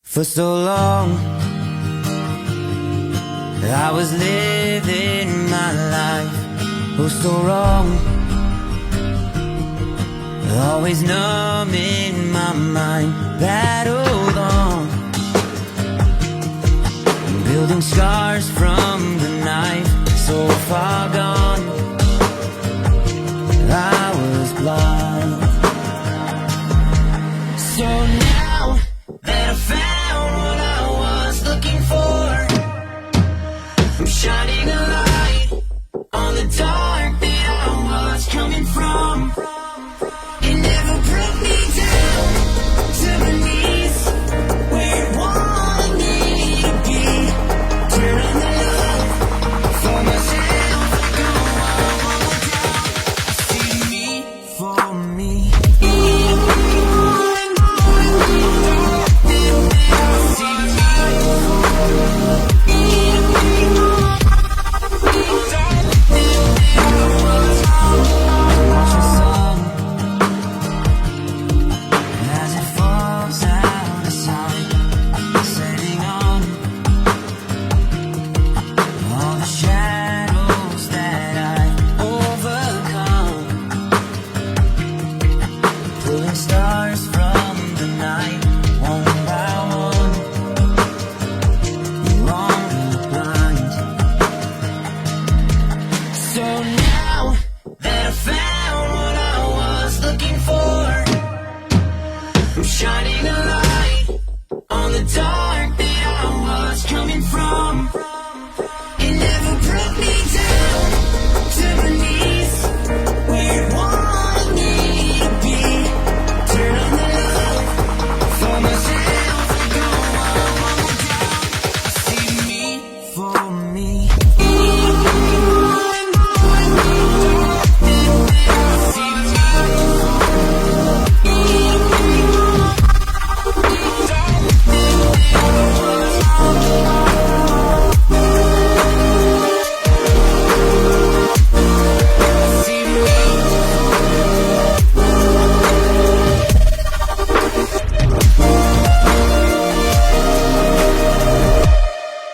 For so long I was living my life, oh so wrong, always numb in my mind, battled on, building scars from the knife, so far gone, I was blind. So now that I found what I was looking for, I'm shining a light on the dark.